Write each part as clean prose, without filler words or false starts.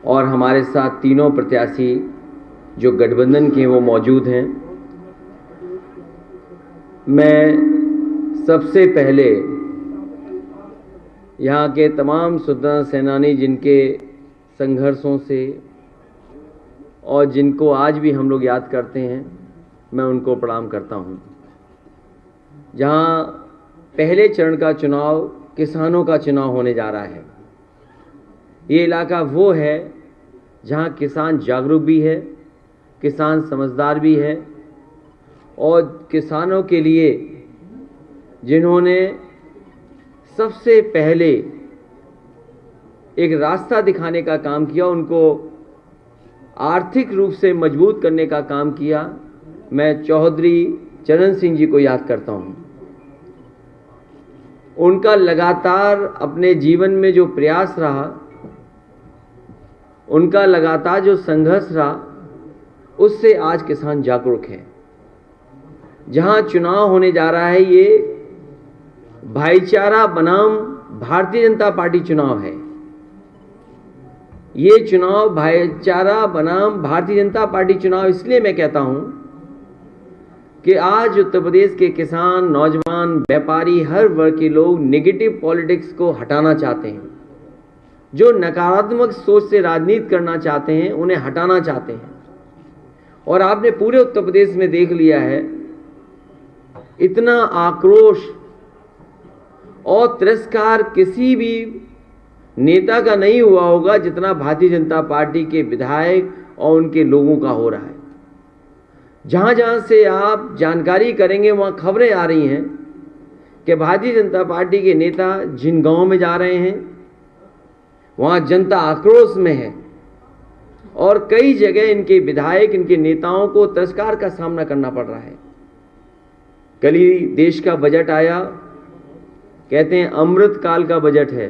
और हमारे साथ तीनों प्रत्याशी जो गठबंधन के वो मौजूद हैं। मैं सबसे पहले यहाँ के तमाम स्वतंत्रता सेनानी जिनके संघर्षों से और जिनको आज भी हम लोग याद करते हैं, मैं उनको प्रणाम करता हूँ। जहाँ पहले चरण का चुनाव किसानों का चुनाव होने जा रहा है, ये इलाका वो है जहाँ किसान जागरूक भी है, किसान समझदार भी है और किसानों के लिए जिन्होंने सबसे पहले एक रास्ता दिखाने का काम किया, उनको आर्थिक रूप से मजबूत करने का काम किया, मैं चौधरी चरण सिंह जी को याद करता हूँ। उनका लगातार अपने जीवन में जो प्रयास रहा, उनका लगातार जो संघर्ष रहा, उससे आज किसान जागरूक है। जहां चुनाव होने जा रहा है, ये भाईचारा बनाम भारतीय जनता पार्टी चुनाव है। ये चुनाव भाईचारा बनाम भारतीय जनता पार्टी चुनाव इसलिए मैं कहता हूं कि आज उत्तर प्रदेश के किसान, नौजवान, व्यापारी, हर वर्ग के लोग नेगेटिव पॉलिटिक्स को हटाना चाहते हैं। जो नकारात्मक सोच से राजनीति करना चाहते हैं, उन्हें हटाना चाहते हैं। और आपने पूरे उत्तर प्रदेश में देख लिया है, इतना आक्रोश और तिरस्कार किसी भी नेता का नहीं हुआ होगा जितना भारतीय जनता पार्टी के विधायक और उनके लोगों का हो रहा है। जहां जहां से आप जानकारी करेंगे, वहां खबरें आ रही हैं कि भारतीय जनता पार्टी के नेता जिन गांवों में जा रहे हैं, वहां जनता आक्रोश में है और कई जगह इनके विधायक, इनके नेताओं को तिरस्कार का सामना करना पड़ रहा है। कल ही देश का बजट आया, कहते हैं अमृत काल का बजट है,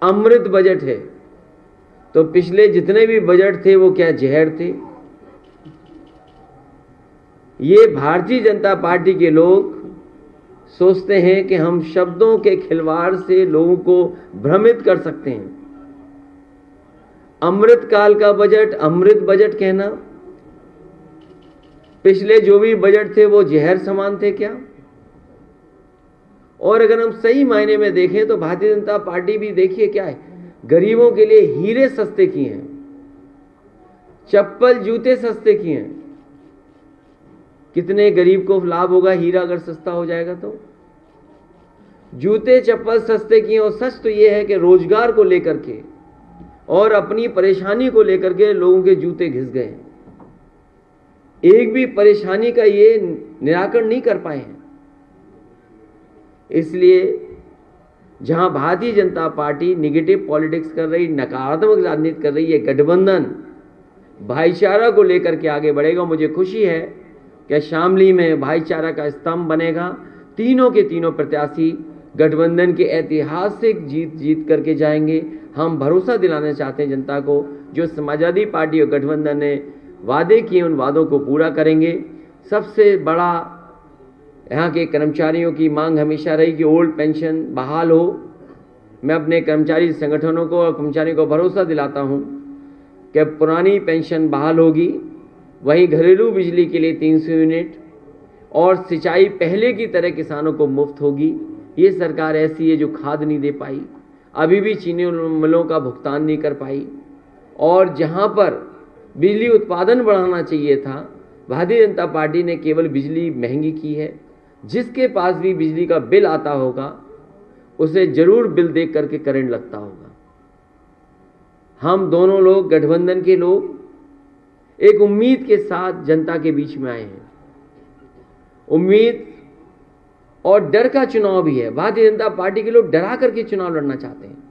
अमृत बजट है। तो पिछले जितने भी बजट थे वो क्या जहर थे? ये भारतीय जनता पार्टी के लोग सोचते हैं कि हम शब्दों के खिलवाड़ से लोगों को भ्रमित कर सकते हैं। अमृत काल का बजट, अमृत बजट कहना, पिछले जो भी बजट थे वो जहर समान थे क्या? और अगर हम सही मायने में देखें तो भारतीय जनता पार्टी भी देखिए क्या है, गरीबों के लिए हीरे सस्ते किए हैं, चप्पल जूते सस्ते किए हैं। कितने गरीब को लाभ होगा हीरा अगर सस्ता हो जाएगा तो? जूते चप्पल सस्ते किए। और सच तो यह है कि रोजगार को लेकर के और अपनी परेशानी को लेकर के लोगों के जूते घिस गए। एक भी परेशानी का ये निराकरण नहीं कर पाए हैं। इसलिए जहां Bharatiya Janata party negative politics कर रही, नकारात्मक राजनीति कर रही है, गठबंधन भाईचारा को लेकर के आगे बढ़ेगा। मुझे खुशी है कि शामली में भाईचारा का स्तंभ बनेगा। तीनों के तीनों प्रत्याशी गठबंधन के ऐतिहासिक जीत करके जाएंगे। हम भरोसा दिलाना चाहते हैं जनता को, जो समाजवादी पार्टी और गठबंधन ने वादे किए उन वादों को पूरा करेंगे। सबसे बड़ा यहाँ के कर्मचारियों की मांग हमेशा रही कि ओल्ड पेंशन बहाल हो। मैं अपने कर्मचारी संगठनों को और कर्मचारियों को भरोसा दिलाता हूँ कि पुरानी पेंशन बहाल होगी। वहीं घरेलू बिजली के लिए 300 यूनिट और सिंचाई पहले की तरह किसानों को मुफ्त होगी। ये सरकार ऐसी है जो खाद नहीं दे पाई, अभी भी चीनी मिलों का भुगतान नहीं कर पाई। और जहाँ पर बिजली उत्पादन बढ़ाना चाहिए था, भारतीय जनता पार्टी ने केवल बिजली महंगी की है। जिसके पास भी बिजली का बिल आता होगा उसे जरूर बिल देख करके करंट लगता होगा। हम दोनों लोग, गठबंधन के लोग, एक उम्मीद के साथ जनता के बीच में आए हैं। उम्मीद और डर का चुनाव भी है। भारतीय जनता पार्टी के लोग डरा करके चुनाव लड़ना चाहते हैं।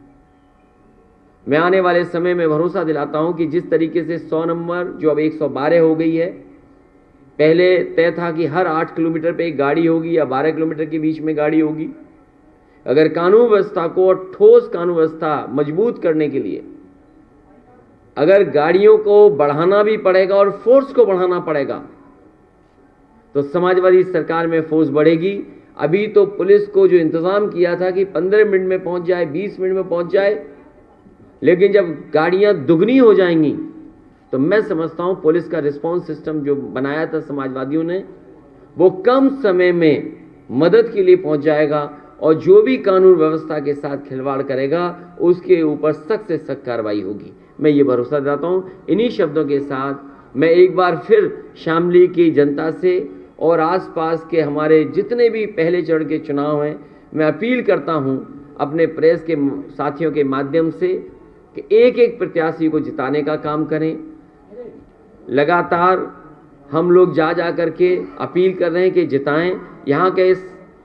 मैं आने वाले समय में भरोसा दिलाता हूं कि जिस तरीके से 100 नंबर जो अब 112 हो गई है, पहले तय था कि हर 8 किलोमीटर पे एक गाड़ी होगी या 12 किलोमीटर के बीच में गाड़ी होगी। अगर कानून व्यवस्था को और ठोस कानून व्यवस्था मजबूत करने के लिए अगर गाड़ियों को बढ़ाना भी पड़ेगा और फोर्स को बढ़ाना पड़ेगा, तो समाजवादी सरकार में फोर्स बढ़ेगी। अभी तो पुलिस को जो इंतजाम किया था कि 15 मिनट में पहुंच जाए, 20 मिनट में पहुंच जाए, लेकिन जब गाड़ियां दुगनी हो जाएंगी तो मैं समझता हूं पुलिस का रिस्पांस सिस्टम जो बनाया था समाजवादियों ने, वो कम समय में मदद के लिए पहुंच जाएगा और जो भी कानून व्यवस्था के साथ खिलवाड़ करेगा उसके ऊपर सख्त से सख्त कार्रवाई होगी। मैं ये भरोसा दिलाता हूं। इन्हीं शब्दों के साथ मैं एक बार फिर शामली की जनता से और आसपास के हमारे जितने भी पहले चरण के चुनाव हैं, मैं अपील करता हूं अपने प्रेस के साथियों के माध्यम से कि एक एक प्रत्याशी को जिताने का काम करें। लगातार हम लोग जा करके अपील कर रहे हैं कि जिताएं। यहाँ के इस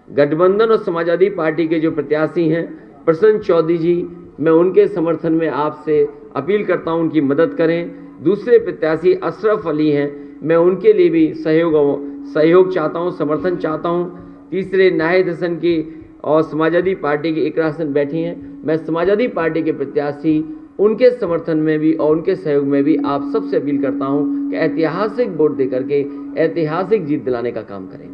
गठबंधन और समाजवादी पार्टी के जो प्रत्याशी हैं प्रसन्न चौधरी जी, मैं उनके समर्थन में आपसे अपील करता हूं उनकी मदद करें। दूसरे प्रत्याशी अशरफ अली हैं, मैं उनके लिए भी सहयोग चाहता हूं, समर्थन चाहता हूं। तीसरे नाहिद हसन की और समाजवादी पार्टी की इकरा हसन बैठी हैं, मैं समाजवादी पार्टी के प्रत्याशी उनके समर्थन में भी और उनके सहयोग में भी आप सबसे अपील करता हूं कि ऐतिहासिक वोट देकर के ऐतिहासिक जीत दिलाने का काम करें।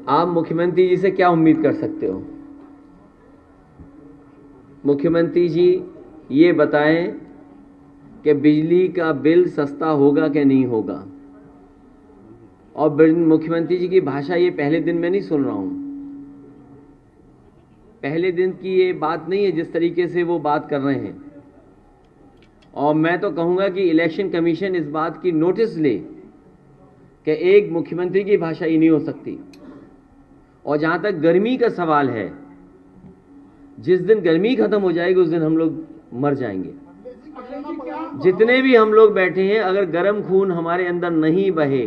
आप मुख्यमंत्री जी से क्या उम्मीद कर सकते हो? मुख्यमंत्री जी ये बताएं कि बिजली का बिल सस्ता होगा कि नहीं होगा। और मुख्यमंत्री जी की भाषा ये पहले दिन में नहीं सुन रहा हूं, पहले दिन की ये बात नहीं है जिस तरीके से वो बात कर रहे हैं। और मैं तो कहूंगा कि इलेक्शन कमीशन इस बात की नोटिस ले कि एक मुख्यमंत्री की भाषा ही नहीं हो सकती। और जहां तक गर्मी का सवाल है, जिस दिन गर्मी खत्म हो जाएगी उस दिन हम लोग मर जाएंगे। जितने भी हम लोग बैठे हैं, अगर गर्म खून हमारे अंदर नहीं बहे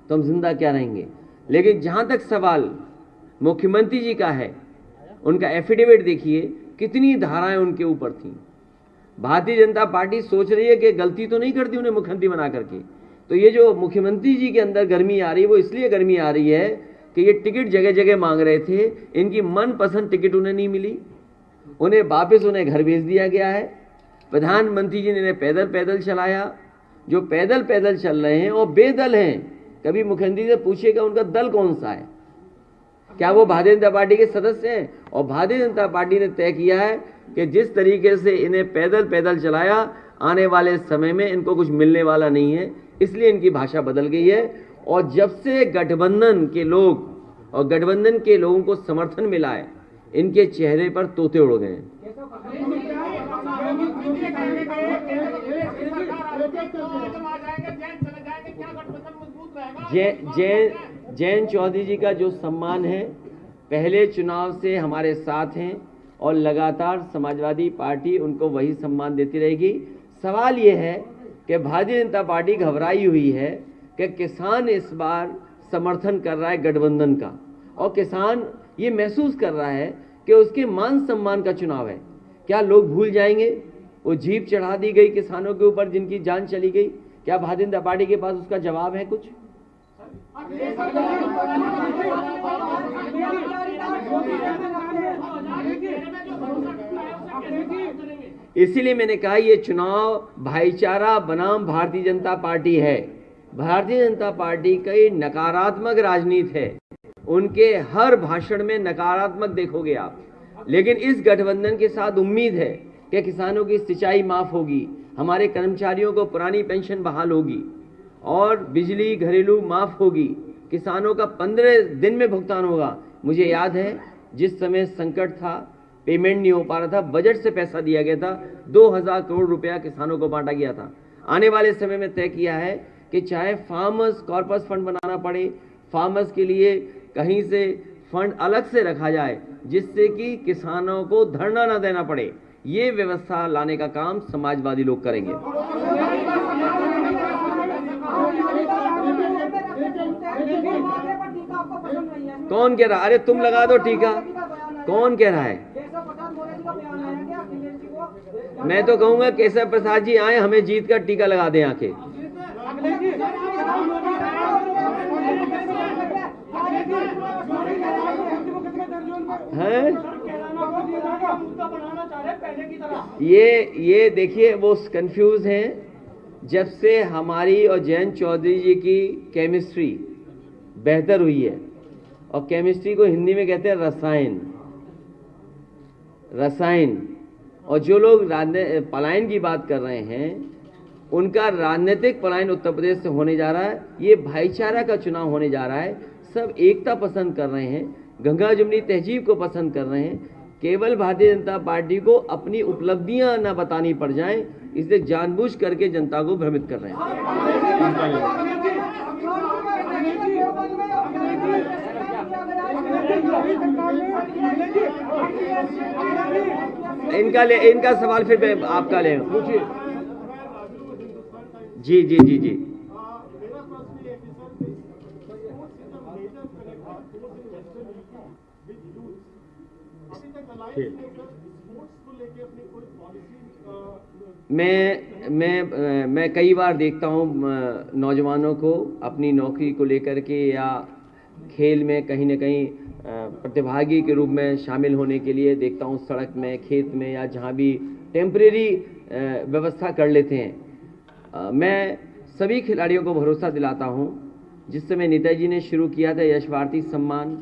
तो हम जिंदा क्या रहेंगे। लेकिन जहां तक सवाल मुख्यमंत्री जी का है, उनका एफिडेविट देखिए कितनी धाराएं उनके ऊपर थी। भारतीय जनता पार्टी सोच रही है कि गलती तो नहीं करती उन्हें मुख्यमंत्री बना करके। तो ये जो मुख्यमंत्री जी के अंदर गर्मी आ रही है, वो इसलिए गर्मी आ रही है कि ये टिकट जगह जगह मांग रहे थे, इनकी मनपसंद टिकट उन्हें नहीं मिली, उन्हें वापस उन्हें घर भेज दिया गया है। प्रधानमंत्री जी ने इन्हें पैदल पैदल चलाया। जो पैदल पैदल चल रहे हैं और बेदल हैं। कभी मुख्यमंत्री से पूछिएगा उनका दल कौन सा है, क्या वो भारतीय जनता पार्टी के सदस्य हैं? और भारतीय जनता पार्टी ने तय किया है कि जिस तरीके से इन्हें पैदल पैदल चलाया, आने वाले समय में इनको कुछ मिलने वाला नहीं है, इसलिए इनकी भाषा बदल गई है। और जब से गठबंधन के लोग और गठबंधन के लोगों को समर्थन मिला है, इनके चेहरे पर तोते उड़ गए हैं। जैन चौधरी जी का जो सम्मान है, पहले चुनाव से हमारे साथ हैं और लगातार समाजवादी पार्टी उनको वही सम्मान देती रहेगी। सवाल ये है कि भारतीय जनता पार्टी घबराई हुई है कि किसान इस बार समर्थन कर रहा है गठबंधन का, और किसान ये महसूस कर रहा है कि उसके मान सम्मान का चुनाव है। क्या लोग भूल जाएंगे वो जीप चढ़ा दी गई किसानों के ऊपर जिनकी जान चली गई? क्या भारतीय जनता पार्टी के पास उसका जवाब है कुछ? इसीलिए मैंने कहा ये चुनाव भाईचारा बनाम भारतीय जनता पार्टी है। भारतीय जनता पार्टी की नकारात्मक राजनीति है, उनके हर भाषण में नकारात्मक देखोगे आप। लेकिन इस गठबंधन के साथ उम्मीद है कि किसानों की सिंचाई माफ होगी, हमारे कर्मचारियों को पुरानी पेंशन बहाल होगी और बिजली घरेलू माफ होगी, किसानों का 15 दिन में भुगतान होगा। मुझे याद है जिस समय संकट था, पेमेंट नहीं हो पा रहा था, बजट से पैसा दिया गया था, 2000 करोड़ रुपया किसानों को बांटा गया था। आने वाले समय में तय किया है कि चाहे फार्मर्स कॉर्पस फंड बनाना पड़े, फार्मर्स के लिए कहीं से फंड अलग से रखा जाए जिससे कि किसानों को धरना न देना पड़े, ये व्यवस्था लाने का काम समाजवादी लोग करेंगे। कौन कह रहा? अरे तुम लगा दो टीका। कौन कह रहा है? मैं तो कहूंगा केशव प्रसाद जी आए, हमें जीत का टीका लगा दें आके। हैं? ये देखिए वो कंफ्यूज हैं। जब से हमारी और जयंत चौधरी जी की केमिस्ट्री बेहतर हुई है, और केमिस्ट्री को हिंदी में कहते हैं रसायन, और जो लोग पलायन की बात कर रहे हैं उनका राजनीतिक पलायन उत्तर प्रदेश से होने जा रहा है। ये भाईचारा का चुनाव होने जा रहा है। सब एकता पसंद कर रहे हैं, गंगा जमुनी तहजीब को पसंद कर रहे हैं। केवल भारतीय जनता पार्टी को अपनी उपलब्धियां न बतानी पड़ जाएं, इसलिए जानबूझ करके जनता को भ्रमित कर रहे हैं। इनका सवाल फिर आपका ले। जी जी जी जी मैं कई बार देखता हूँ नौजवानों को अपनी नौकरी को लेकर के या खेल में कहीं न कहीं प्रतिभागी के रूप में शामिल होने के लिए देखता हूँ, सड़क में, खेत में या जहाँ भी टेम्परेरी व्यवस्था कर लेते हैं। मैं सभी खिलाड़ियों को भरोसा दिलाता हूँ, जिस समय नेताजी ने शुरू किया था यश भारती सम्मान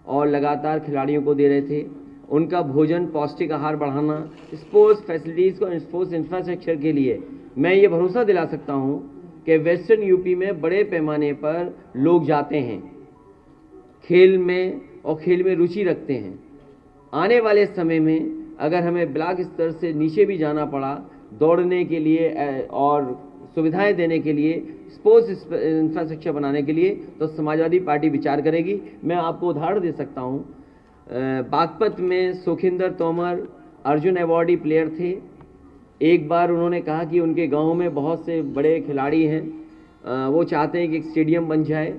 और लगातार खिलाड़ियों को दे रहे थे, उनका भोजन, पौष्टिक आहार बढ़ाना, स्पोर्ट्स फैसिलिटीज़ को, स्पोर्ट्स इंफ्रास्ट्रक्चर के लिए मैं ये भरोसा दिला सकता हूँ कि वेस्टर्न यूपी में बड़े पैमाने पर लोग जाते हैं खेल में और खेल में रुचि रखते हैं। आने वाले समय में अगर हमें ब्लॉक स्तर से नीचे भी जाना पड़ा दौड़ने के लिए और सुविधाएं देने के लिए, स्पोर्ट्स इंफ्रास्ट्रक्चर बनाने के लिए, तो समाजवादी पार्टी विचार करेगी। मैं आपको उदाहरण दे सकता हूं, बागपत में सुखिंदर तोमर अर्जुन अवार्डी प्लेयर थे। एक बार उन्होंने कहा कि उनके गांव में बहुत से बड़े खिलाड़ी हैं, वो चाहते हैं कि एक स्टेडियम बन जाए।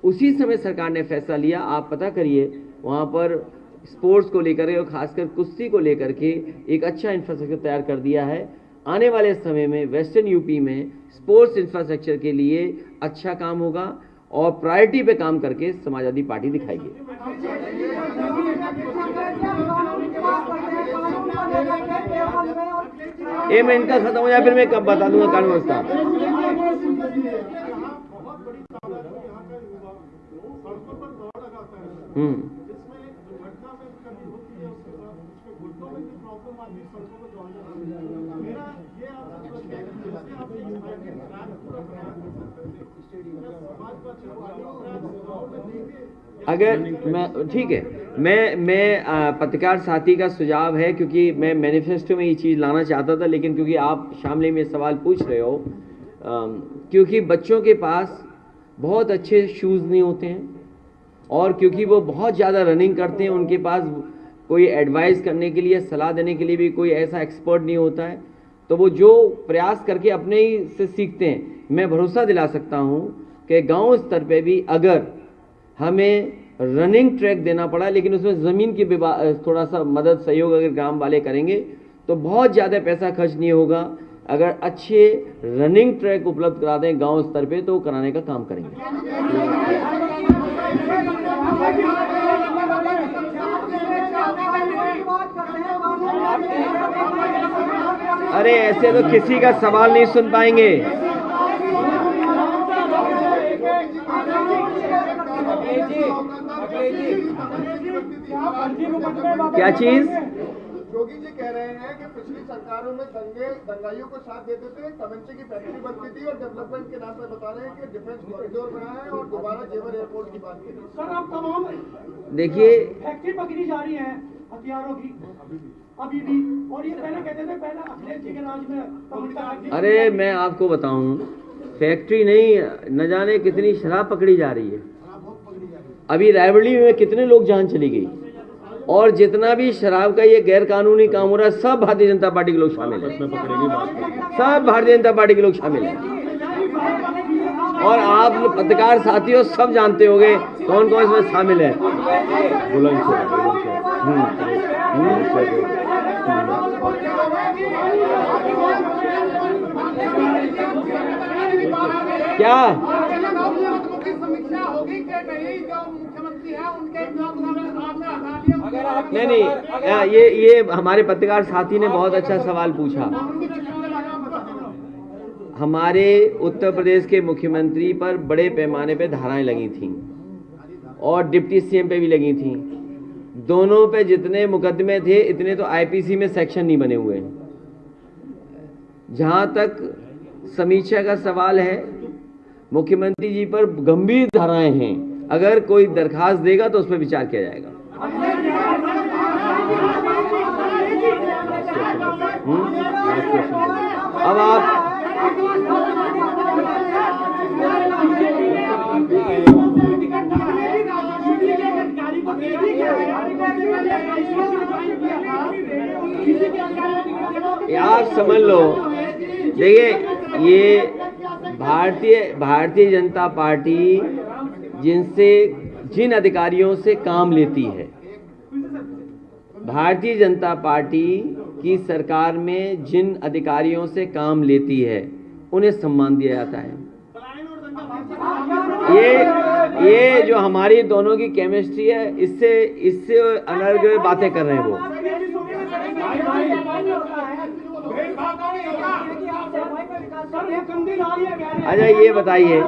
उसी समय सरकार ने फैसला लिया, आप पता करिए, वहाँ पर स्पोर्ट्स को लेकर और खासकर कुश्ती को लेकर के एक अच्छा इंफ्रास्ट्रक्चर तैयार कर दिया है। आने वाले समय में वेस्टर्न यूपी में स्पोर्ट्स इंफ्रास्ट्रक्चर के लिए अच्छा काम होगा और प्रायोरिटी पे काम करके समाजवादी पार्टी दिखाएगी। एक मिनट का खत्म हो जाए फिर मैं कब बता दूंगा कानून व्यवस्था। अगर मैं ठीक है, मैं पत्रकार साथी का सुझाव है, क्योंकि मैं मैनिफेस्टो में ये चीज़ लाना चाहता था, लेकिन क्योंकि आप शामली में सवाल पूछ रहे हो, क्योंकि बच्चों के पास बहुत अच्छे शूज़ नहीं होते हैं और क्योंकि वो बहुत ज़्यादा रनिंग करते हैं, उनके पास कोई एडवाइस करने के लिए, सलाह देने के लिए भी कोई ऐसा एक्सपर्ट नहीं होता है, तो वो जो प्रयास करके अपने ही से सीखते हैं। मैं भरोसा दिला सकता हूँ कि गांव स्तर पे भी अगर हमें रनिंग ट्रैक देना पड़ा, लेकिन उसमें ज़मीन की थोड़ा सा मदद, सहयोग अगर ग्राम वाले करेंगे तो बहुत ज़्यादा पैसा खर्च नहीं होगा। अगर अच्छे रनिंग ट्रैक उपलब्ध करा दें गांव स्तर पे तो कराने का काम करेंगे। अरे ऐसे तो किसी का सवाल नहीं सुन पाएंगे। क्या चीज? योगी जी कह रहे हैं कि पिछली सरकारों में दंगाइयों को साथ देते थे, तमंचे की फैक्ट्री बनती थी और डेवलपमेंट के नाम पर बता रहे हैं कि डिफेंस कॉरिडोर बना है और दोबारा जेवर एयरपोर्ट की बात की। सर आप तमाम देखिए फैक्ट्री पकड़ी जा रही है हथियारों की अभी भी, और ये पहले कहते थे पहले अखिलेश जी के राज में। अरे मैं आपको बताऊं, फैक्ट्री नहीं, न जाने कितनी शराब पकड़ी जा रही है। अभी रायबरेली में कितने लोग जान चली गई, और जितना भी शराब का ये गैर कानूनी काम हो रहा है सब भारतीय जनता पार्टी के लोग शामिल हैं, सब भारतीय जनता पार्टी के लोग शामिल हैं। और आप पत्रकार साथियों सब जानते होंगे कौन कौन इसमें शामिल है। क्या समीक्षा होगी कि नहीं, जो मुख्यमंत्री है उनके नहीं, ये हमारे पत्रकार साथी ने बहुत अच्छा सवाल पूछा। हमारे उत्तर प्रदेश के मुख्यमंत्री पर बड़े पैमाने पे धाराएं लगी थीं और डिप्टी सीएम पे भी लगी थीं। दोनों पे जितने मुकदमे थे इतने तो आईपीसी में सेक्शन नहीं बने हुए। जहां तक समीक्षा का सवाल है, मुख्यमंत्री जी पर गंभीर धाराएं हैं। अगर कोई दरखास्त देगा तो उस पर विचार किया जाएगा। अब आप समझ लो, देखिए ये भारतीय जनता पार्टी जिन अधिकारियों से काम लेती है, भारतीय जनता पार्टी की सरकार में जिन अधिकारियों से काम लेती है उन्हें सम्मान दिया जाता है। ये जो हमारी दोनों की केमिस्ट्री है, इससे अनर्गल बातें कर रहे हैं वो। अच्छा ये बताइए,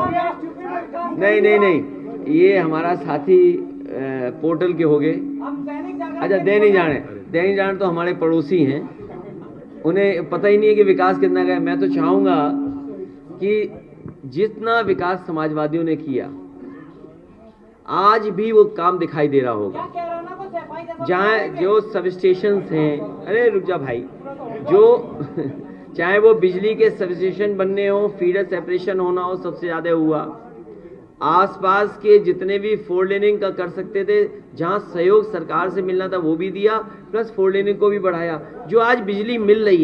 नहीं, ये हमारा साथी पोर्टल के हो गए। अच्छा दैनिक जाने तो हमारे पड़ोसी हैं, उन्हें पता ही नहीं है कि विकास कितना गया। मैं तो चाहूंगा कि जितना विकास समाजवादियों ने किया आज भी वो काम दिखाई दे रहा होगा। जहाँ जो सब स्टेशंस हैं, अरे रुक जा भाई, जो चाहे वो बिजली के सब स्टेशन बनने हो, फीडर सेपरेशन होना हो, सबसे ज्यादा हुआ। आसपास के जितने भी फोर लेनिंग का कर सकते थे, जहां सहयोग सरकार से मिलना था वो भी दिया, प्लस फोर लेनिंग को भी बढ़ाया। जो आज बिजली मिल रही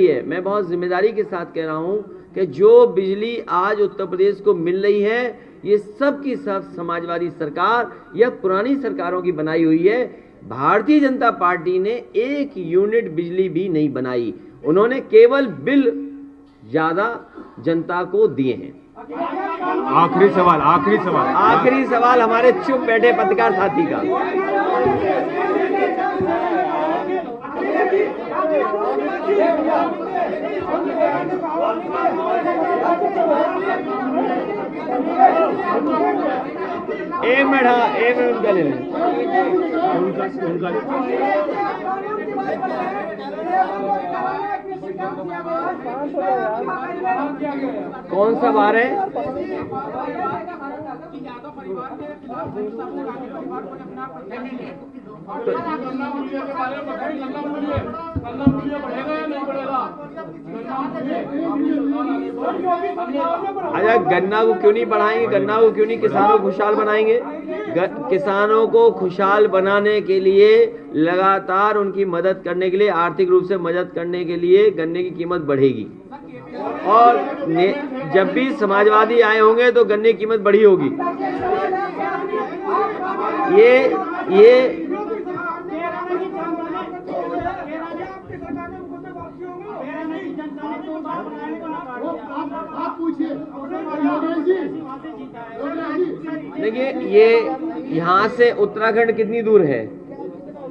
है, मैं बहुत जिम्मेदारी के साथ कह रहा हूं कि जो बिजली आज उत्तर प्रदेश को मिल रही है, ये सब की सब समाजवादी सरकार या पुरानी सरकारों की बनाई हुई है। भारतीय जनता पार्टी ने एक यूनिट बिजली भी नहीं बनाई, उन्होंने केवल बिल ज्यादा जनता को दिए हैं। आखिरी सवाल हमारे चुप बैठे पत्रकार साथी का। एक मिनट उनका ले लें। कौन सा बार है? अच्छा गन्ना को क्यों नहीं बढ़ाएंगे? गन्ना को क्यों नहीं किसानों को खुशहाल बनाएंगे? किसानों को खुशहाल बनाने के लिए, लगातार उनकी मदद करने के लिए, आर्थिक रूप से मदद करने के लिए गन्ने की कीमत बढ़ेगी। और जब भी समाजवादी आए होंगे तो गन्ने की कीमत बढ़ी होगी। ये देखिए, ये यहाँ से उत्तराखंड कितनी दूर है?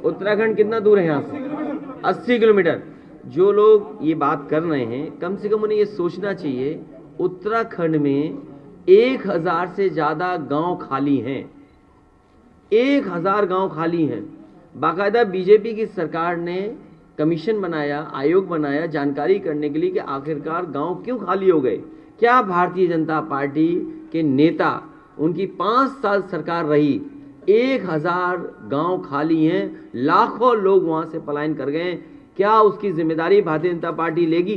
उत्तराखंड कितना दूर है यहाँ से? 80 किलोमीटर। जो लोग ये बात कर रहे हैं, कम से कम उन्हें ये सोचना चाहिए, उत्तराखंड में 1000 से ज्यादा गांव खाली हैं। 1000 गांव खाली हैं। बाकायदा बीजेपी की सरकार ने कमीशन बनाया, आयोग बनाया जानकारी करने के लिए कि आखिरकार गांव क्यों खाली हो गए। क्या भारतीय जनता पार्टी के नेता, उनकी 5 साल सरकार रही, 1000 गांव खाली हैं, लाखों लोग वहां से पलायन कर गए। क्या उसकी जिम्मेदारी भारतीय जनता पार्टी लेगी?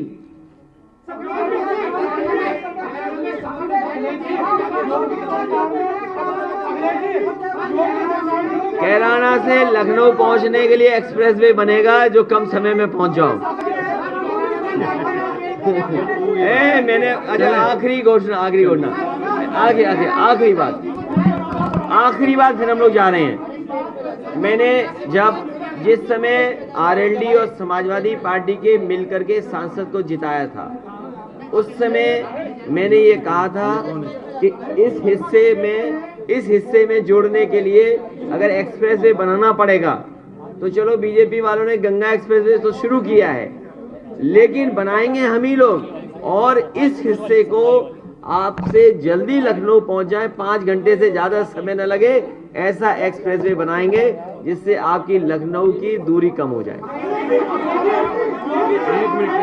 कैराना से लखनऊ पहुंचने के लिए एक्सप्रेसवे बनेगा जो कम समय में पहुंच जाओ। मैंने अच्छा आखिरी घोषणा आखिरी बात फिर हम लोग जा रहे हैं। मैंने जिस समय आरएलडी और समाजवादी पार्टी के मिलकर के सांसद को जिताया था, उस समय मैंने ये कहा था कि इस हिस्से में इस हिस्से में जोड़ने के लिए अगर एक्सप्रेसवे बनाना पड़ेगा तो चलो, बीजेपी वालों ने गंगा एक्सप्रेसवे तो शुरू किया है, लेकिन बनाएंगे हम ही लोग। और इस हिस्से को आपसे जल्दी लखनऊ पहुंच जाए, 5 घंटे से ज्यादा समय न लगे, ऐसा एक्सप्रेसवे बनाएंगे जिससे आपकी लखनऊ की दूरी कम हो जाए।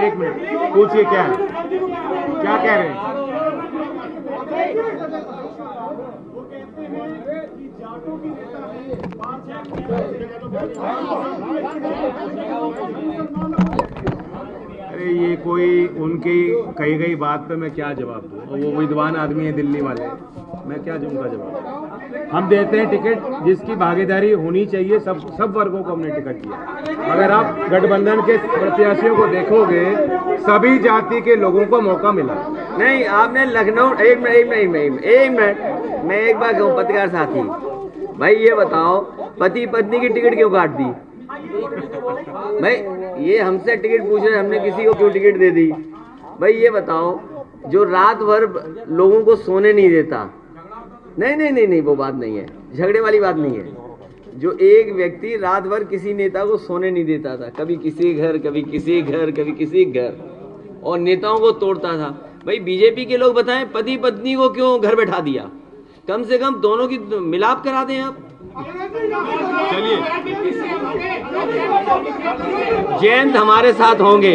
एक मिनट पूछिए, क्या कह रहे हैं? अरे ये कोई उनकी कही गई बात पे मैं क्या जवाब दूं? वो विद्वान आदमी है दिल्ली वाले, मैं क्या दूंगा जवाब? हम देते हैं टिकट, जिसकी भागीदारी होनी चाहिए, सब वर्गों को हमने टिकट दिया। अगर आप गठबंधन के प्रत्याशियों को देखोगे, सभी जाति के लोगों को मौका मिला। नहीं, आपने लखनऊ, एक मिनट, मैं एक बार कहूँ पत्रकार साथी भाई, ये बताओ पति पत्नी की टिकट क्यों काट दी? भाई ये हमसे टिकट पूछ रहे हैं, हमने किसी को क्यों टिकट दे दी? भाई ये बताओ, जो रात भर लोगों को सोने नहीं देता, नहीं, वो बात नहीं है, झगड़े वाली बात नहीं है। जो एक व्यक्ति रात भर किसी नेता को सोने नहीं देता था, कभी किसी घर, कभी किसी घर, कभी किसी घर, और नेताओं को तोड़ता था, भाई बीजेपी के लोग बताएं पति पत्नी को क्यों घर बैठा दिया? कम से कम दोनों की मिलाप करा दें आप। चलिए, जयंत हमारे साथ होंगे।